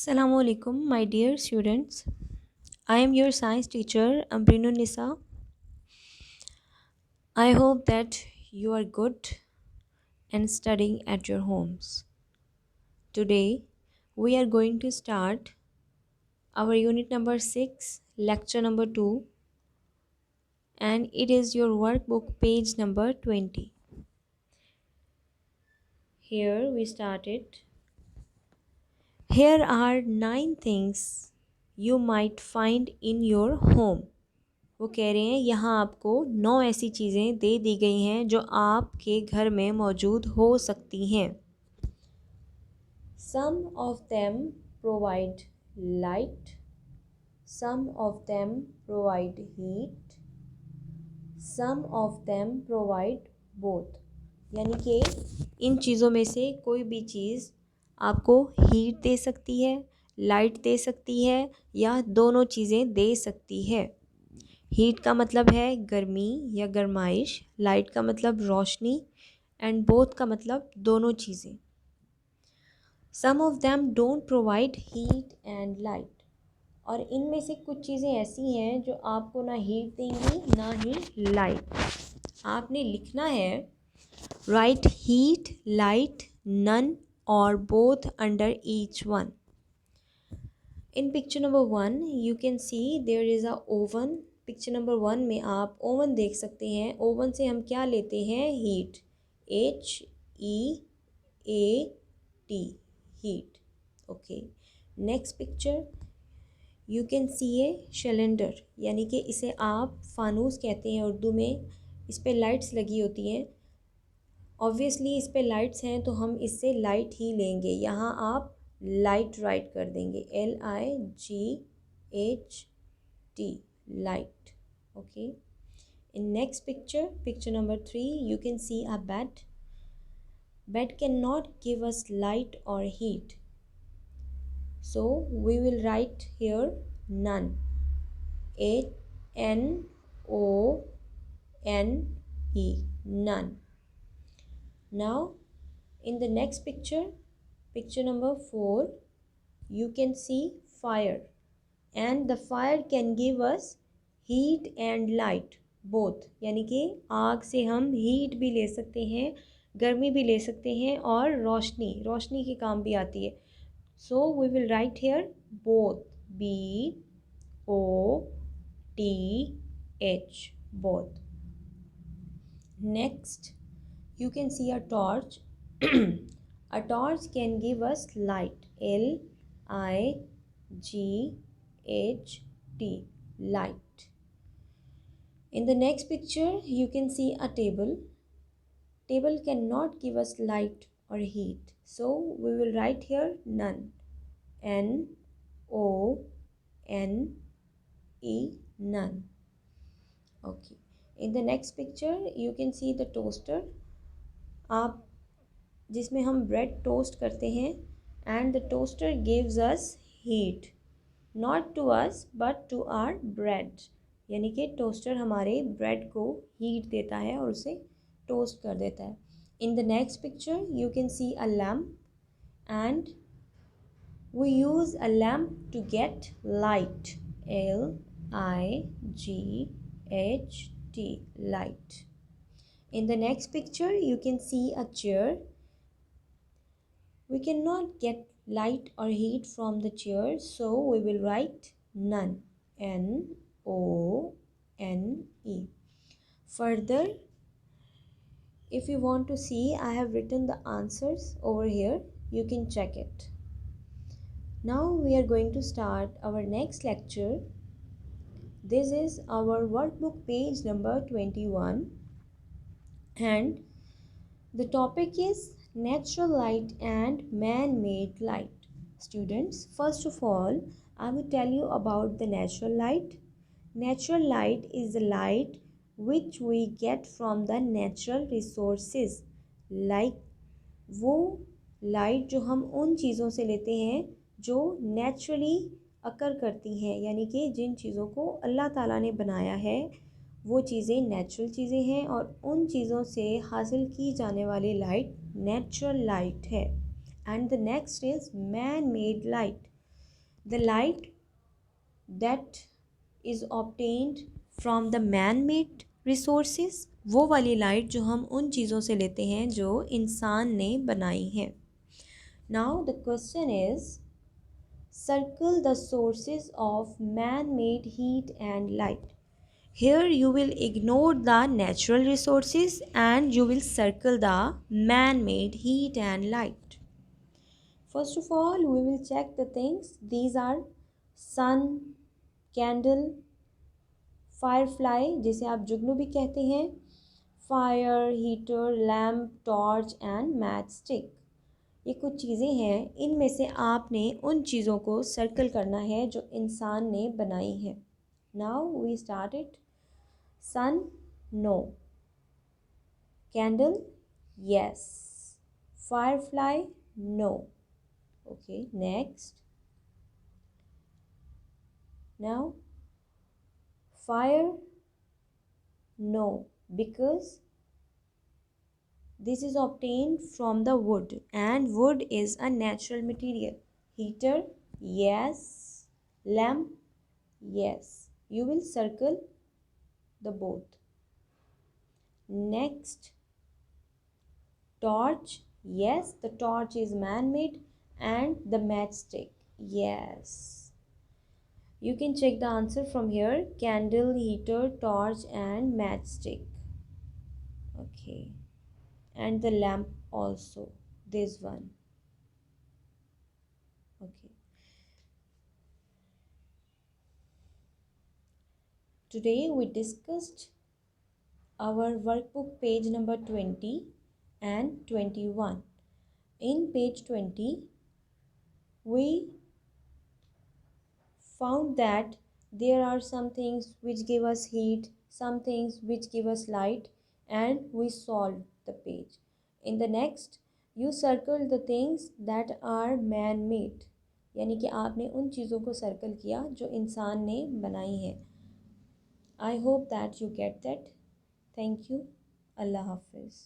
Assalamu alaikum, my dear students. I am your science teacher, Ambrinu Nisa. I hope that you are good and studying at your homes. Today, we are going to start our unit number 6, lecture number 2, and it is your workbook page number 20. Here we started. Here are 9 things you might find in your home. वो कह रहे हैं यहाँ आपको 9 ऐसी चीज़ें दे दी गई हैं जो आपके घर में मौजूद हो सकती हैं. Some of them provide light, some of them provide heat, some of them provide both. यानी कि इन चीज़ों में से कोई भी चीज़ आपको हीट दे सकती है, लाइट दे सकती है या दोनों चीज़ें दे सकती है. हीट का मतलब है गर्मी या गरमाइश, लाइट का मतलब रोशनी एंड बोथ का मतलब दोनों चीज़ें. Some of them don't provide heat and light. और इनमें से कुछ चीज़ें ऐसी हैं जो आपको ना हीट देंगी ना ही लाइट. आपने लिखना है राइट हीट, लाइट, नन और both under each one. In picture number 1 you can see there is a oven. Picture number 1 में आप ओवन देख सकते हैं. ओवन से हम क्या लेते हैं? Heat. HEAT, heat. Okay. Next picture you can C a cylinder, यानी कि इसे आप फानूस कहते हैं उर्दू में. इस पर लाइट्स लगी होती हैं. ऑब्वियसली इस पर लाइट्स हैं तो हम इससे लाइट ही लेंगे. यहाँ आप लाइट राइट कर देंगे, LIGHT, light. Okay. In next picture, picture number 3, you can see a bed. Bed cannot give us light or heat, so we will write here none. NONE, none. Now in the next picture, picture number 4, you can see fire, and the fire can give us heat and light both. यानी कि आग से हम heat भी ले सकते हैं, गर्मी भी ले सकते हैं और रोशनी के काम भी आती है. So we will write here both, BOTH, both. Next you can see a torch. A torch can give us light, LIGHT, light. In the next picture you can see a table. Table cannot give us light or heat, so we will write here none, NONE, none. Okay. In the next picture you can see the toaster, आप जिसमें हम bread toast करते हैं. And the toaster gives us heat, not to us but to our bread. यानी कि toaster हमारे bread को heat देता है और उसे टोस्ट कर देता है. In the next picture you can see a lamp, and we use a lamp to get light, LIGHT, light. In the next picture you can see a chair. We cannot get light or heat from the chair, so we will write none, NONE. Further, if you want to see, I have written the answers over here. You can check it. Now we are going to start our next lecture. This is our workbook page number 21, and the topic is natural light and man-made light. Students, first of all, I will tell you about the natural light. Natural light is the light which we get from the natural resources. Like वो light जो हम उन चीज़ों से लेते हैं जो naturally अकर करती हैं, यानी कि जिन चीज़ों को अल्लाह ताला ने बनाया है वो चीज़ें नेचुरल चीज़ें हैं और उन चीज़ों से हासिल की जाने वाली लाइट नेचुरल लाइट है. And the next is man made light. The light that is obtained from the man-made resources, वो वाली लाइट जो हम उन चीज़ों से लेते हैं जो इंसान ने बनाई हैं. Now the question is, circle the sources of man-made heat and light. Here you will ignore the natural resources and you will circle the man-made heat and light. First of all, we will check the things. These are sun, candle, firefly जिसे आप जुगनू भी कहते हैं, fire, heater, lamp, torch and matchstick. ये कुछ चीज़ें हैं, इनमें से आपने उन चीज़ों को सर्कल करना है जो इंसान ने बनाई हैं. Now we start it. Sun, no. Candle, yes. Firefly, no. Okay, next. Now, fire, no, because this is obtained from the wood and wood is a natural material. Heater, yes. Lamp, yes. You will circle the both. Next, torch, yes, the torch is man-made, and the matchstick, yes. You can check the answer from here: candle, heater, torch and matchstick. Okay, and the lamp also, this one. Okay, today we discussed our workbook page number 20 and 21. In page 20 we found that there are some things which give us heat, some things which give us light, and we solved the page. In the next, you circle the things that are man made, यानी कि आपने उन चीज़ों को circle किया जो इंसान ने बनाई है. I hope that you get that. Thank you. अल्लाह हाफिज़.